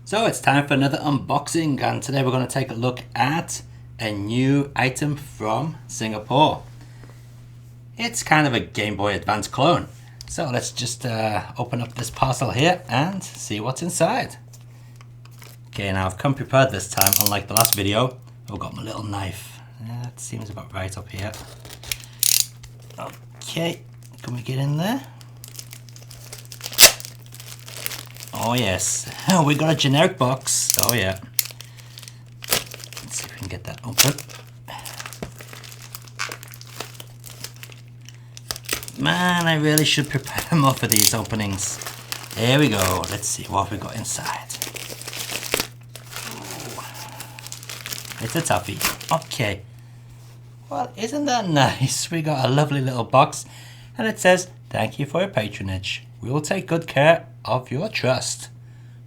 So it's time for another unboxing, and today we're going to take a look at a new item from Singapore. It's kind of a Game Boy Advance clone. So let's just open up this parcel here and see what's inside. Okay, now I've come prepared this time, unlike the last video. I've got my little knife. That seems about right up here. Okay, can we get in there? Oh yes, we got a generic box. Oh yeah. Let's see if we can get that open. Man, I really should prepare more for these openings. There we go. Let's see what we got inside. Ooh. It's a toughie. Okay. Well, isn't that nice? We got a lovely little box, and it says, "Thank you for your patronage. We will take good care of your trust."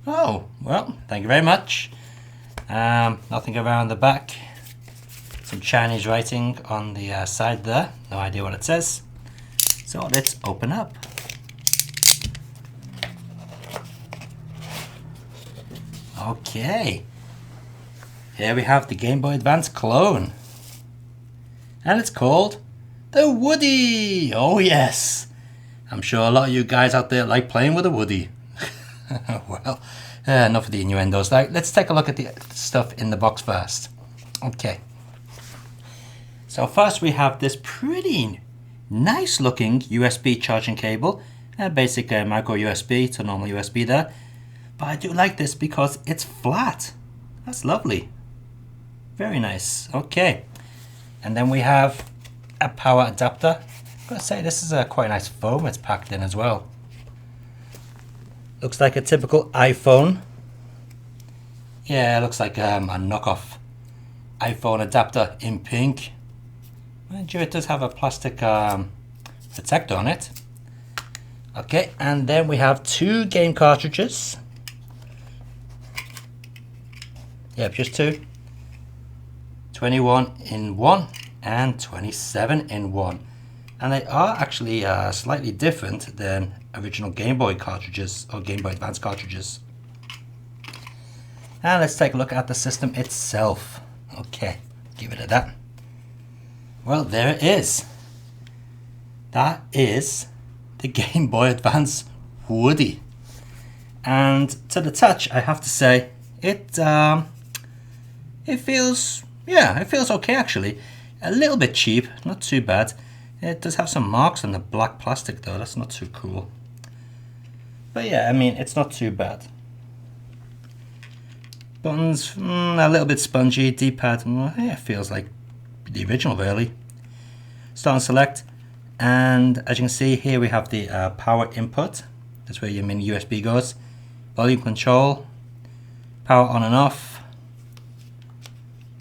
Oh, well, thank you very much. Nothing around the back. Some Chinese writing on the side there. No idea what it says. So let's open up. Okay. Here we have the Game Boy Advance clone. And it's called the Woodi. Oh yes. I'm sure a lot of you guys out there like playing with a Woodi. Well, enough of the innuendos. Let's take a look at the stuff in the box first. Okay. So first we have this pretty nice looking USB charging cable. A basic micro USB to normal USB there. But I do like this because it's flat. That's lovely. Very nice. Okay. And then we have a power adapter. I've got to say, this is a quite nice foam it's packed in as well. Looks like a typical iPhone. Yeah, it looks like a knockoff iPhone adapter in pink. Mind you, it does have a plastic protector on it. Okay, and then we have two game cartridges. Yep, just two. 21 in one and 27 in one. And they are actually slightly different than original Game Boy cartridges or Game Boy Advance cartridges. And let's take a look at the system itself. Okay, give it a that. Well, there it is. That is the Game Boy Advance Woodi. And to the touch, I have to say, it feels, yeah, it feels okay actually. A little bit cheap, not too bad. It does have some marks on the black plastic though, that's not too cool. But yeah, I mean, it's not too bad. Buttons, a little bit spongy. D-pad, yeah, it feels like the original really. Start and select. And as you can see here we have the power input. That's where your mini USB goes. Volume control. Power on and off.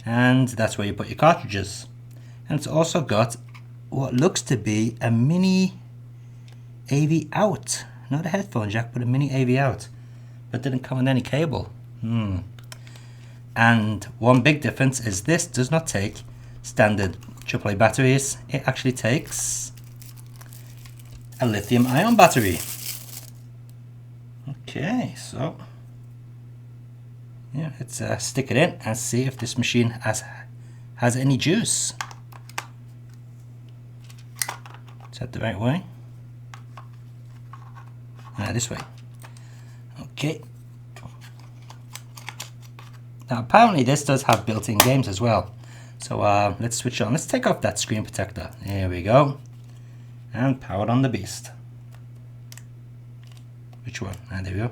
And that's where you put your cartridges. And it's also got what looks to be a mini AV out. Not a headphone jack, but a mini AV out. But didn't come with any cable. And one big difference is this does not take standard AAA batteries. It actually takes a lithium ion battery. Okay, so yeah, let's stick it in and see if this machine has any juice. Is that the right way? No, this way. Okay. Now apparently this does have built-in games as well. So let's switch on. Let's take off that screen protector. There we go. And power on the beast. Which one? Ah, there we go.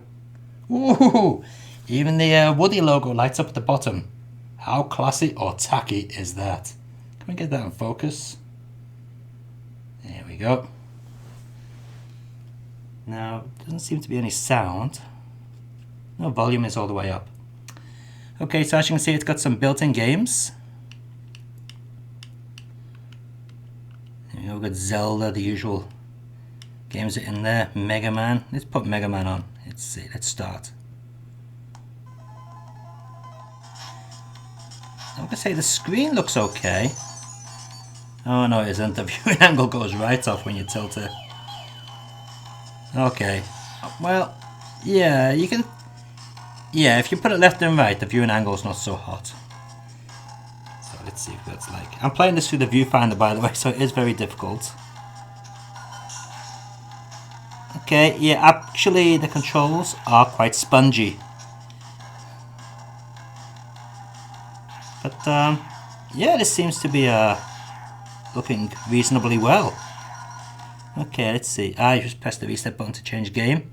Ooh! Even the Woodi logo lights up at the bottom. How classy or tacky is that? Can we get that in focus? There we go. Now, doesn't seem to be any sound. No, volume is all the way up. Okay, so as you can see, it's got some built-in games. There we go, we've got Zelda, the usual games are in there. Mega Man. Let's put Mega Man on. Let's see, let's start. I'm going to say the screen looks okay. Oh no, it isn't. The viewing angle goes right off when you tilt it. Okay. Well, yeah, you can Yeah, if you put it left and right, the viewing angle is not so hot. So let's see what that's like. I'm playing this through the viewfinder, by the way, so it is very difficult. Okay, yeah, actually the controls are quite spongy. But yeah, this seems to be looking reasonably well. Okay, let's see. I just pressed the reset button to change game.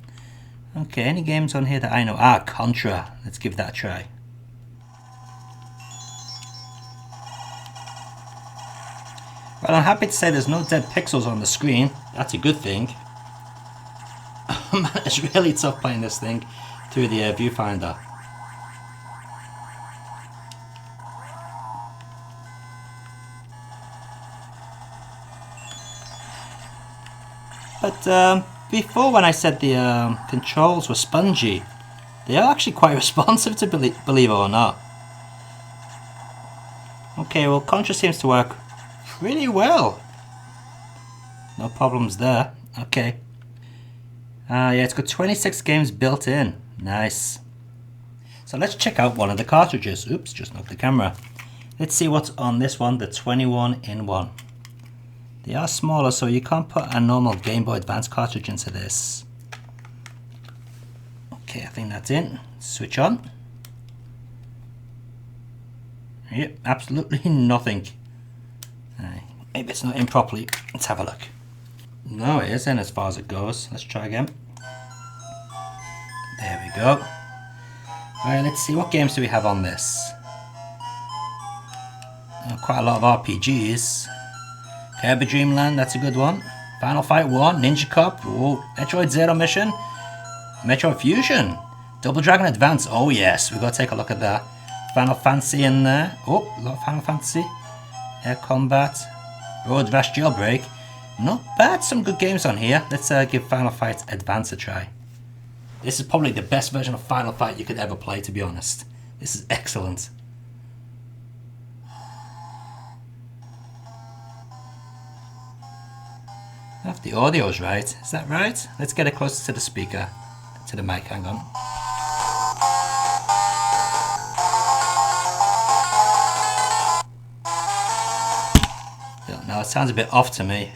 Okay, any games on here that I know? Contra. Let's give that a try. Well, I'm happy to say there's no dead pixels on the screen. That's a good thing. It's really tough playing this thing through the viewfinder. But before, when I said the controls were spongy, they are actually quite responsive, to believe it or not. Okay, well, Contra seems to work pretty well. No problems there. Okay. Yeah, it's got 26 games built in. Nice. So let's check out one of the cartridges. Oops, just knocked the camera. Let's see what's on this one, the 21-in-1. They are smaller, so you can't put a normal Game Boy Advance cartridge into this. Okay, I think that's in. Switch on. Yep, absolutely nothing. Maybe it's not in properly. Let's have a look. No, it isn't as far as it goes. Let's try again. There we go. Alright, let's see, what games do we have on this? Quite a lot of RPGs. Kirby Dream Land, that's a good one. Final Fight 1, Ninja Cup, Metroid Zero Mission, Metroid Fusion, Double Dragon Advance, oh yes, we've got to take a look at that. Final Fantasy in there, oh, a lot of Final Fantasy. Air Combat, Road Rash Jailbreak, not bad, some good games on here. Let's give Final Fight Advance a try. This is probably the best version of Final Fight you could ever play, to be honest. This is excellent. If the audio's right, is that right? Let's get it closer to the speaker, to the mic, hang on. No, it sounds a bit off to me.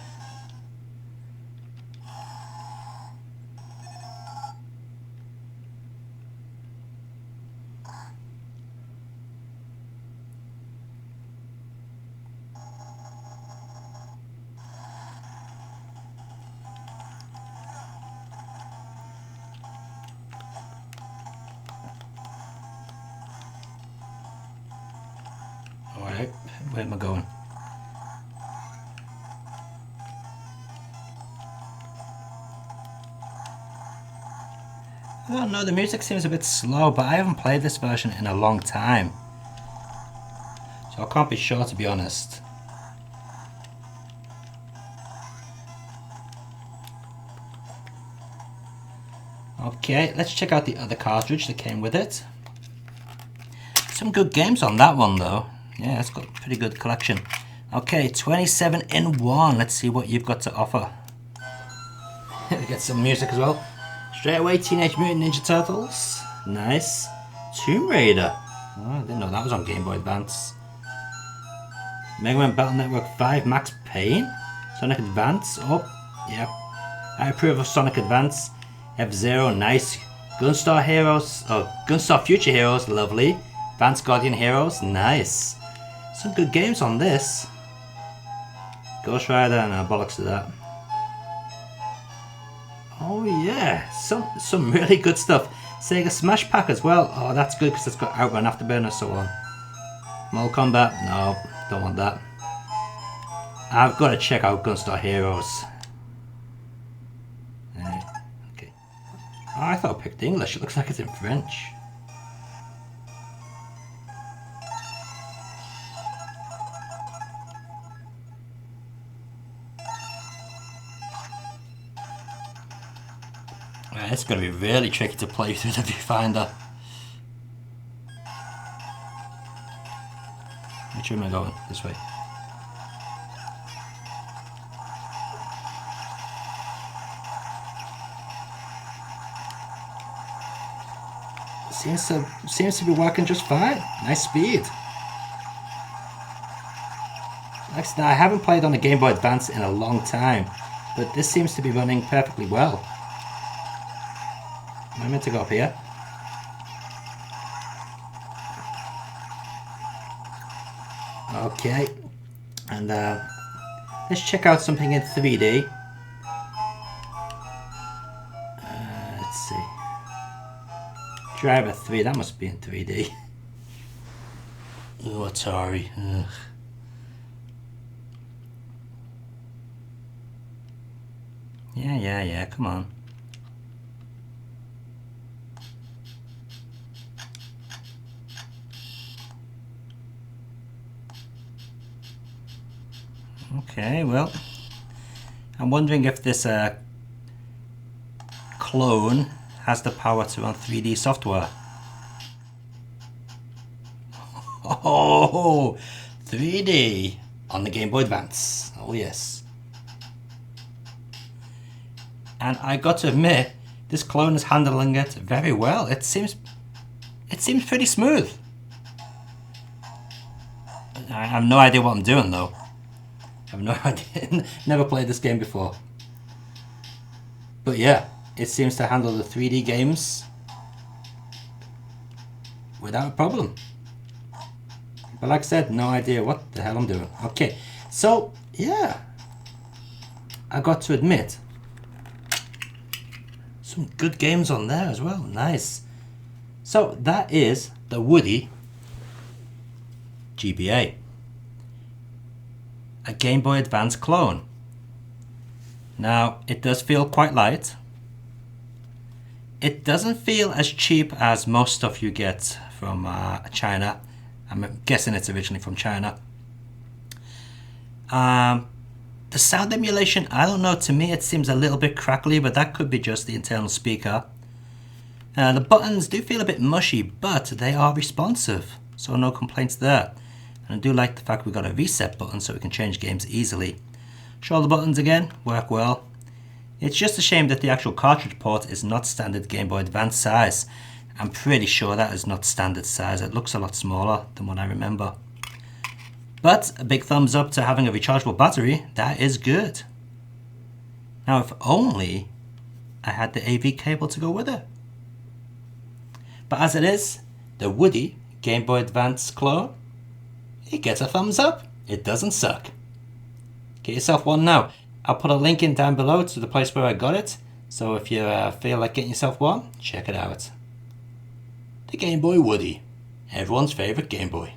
Alright, where am I going? I don't know, the music seems a bit slow, but I haven't played this version in a long time. So I can't be sure, to be honest. Okay, let's check out the other cartridge that came with it. Some good games on that one though. Yeah, it's got a pretty good collection. Okay, 27-in-1. Let's see what you've got to offer. Get some music as well. Straight away, Teenage Mutant Ninja Turtles. Nice. Tomb Raider. Oh, I didn't know that was on Game Boy Advance. Mega Man Battle Network 5, Max Payne. Sonic Advance. Oh, yeah. I approve of Sonic Advance. F-Zero, nice. Gunstar Heroes. Oh, Gunstar Future Heroes, lovely. Advanced Guardian Heroes, nice. Some good games on this. Ghost Rider, and bollocks to that. Oh yeah, some really good stuff. Sega Smash Pack as well. Oh, that's good because it's got Outrun, Afterburner, so on. Mortal Kombat, no, don't want that. I've got to check out Gunstar Heroes. Okay. Oh, I thought I picked English. It looks like it's in French. It's going to be really tricky to play through the viewfinder. Which way am I going? This way. Seems to be working just fine. Nice speed. Now, I haven't played on a Game Boy Advance in a long time, but this seems to be running perfectly well. Am I meant to go up here? Okay, and let's check out something in 3D. Let's see. Driver 3, that must be in 3D. Oh, Atari. Ugh. Yeah, come on. Okay, well, I'm wondering if this clone has the power to run 3D software. Oh, 3D on the Game Boy Advance. Oh yes. And I got to admit, this clone is handling it very well. It seems pretty smooth. I have no idea what I'm doing though. I have no idea. Never played this game before. But yeah, it seems to handle the 3D games without a problem. But like I said, no idea what the hell I'm doing. Okay, so yeah, I got to admit, some good games on there as well. Nice. So that is the Woodi GBA, a Game Boy Advance clone. Now it does feel quite light. It doesn't feel as cheap as most stuff you get from China. I'm guessing it's originally from China. The sound emulation, I don't know, to me it seems a little bit crackly, but that could be just the internal speaker. The buttons do feel a bit mushy, but they are responsive, so no complaints there. And I do like the fact we got a reset button so we can change games easily. Show the buttons again, work well. It's just a shame that the actual cartridge port is not standard Game Boy Advance size. I'm pretty sure that is not standard size. It looks a lot smaller than what I remember. But a big thumbs up to having a rechargeable battery. That is good. Now if only I had the AV cable to go with it. But as it is, the Woodi Game Boy Advance clone, it gets a thumbs up. It doesn't suck. Get yourself one now. I'll put a link in down below to the place where I got it. So if you feel like getting yourself one, check it out. The Game Boy Woodi, everyone's favourite Game Boy.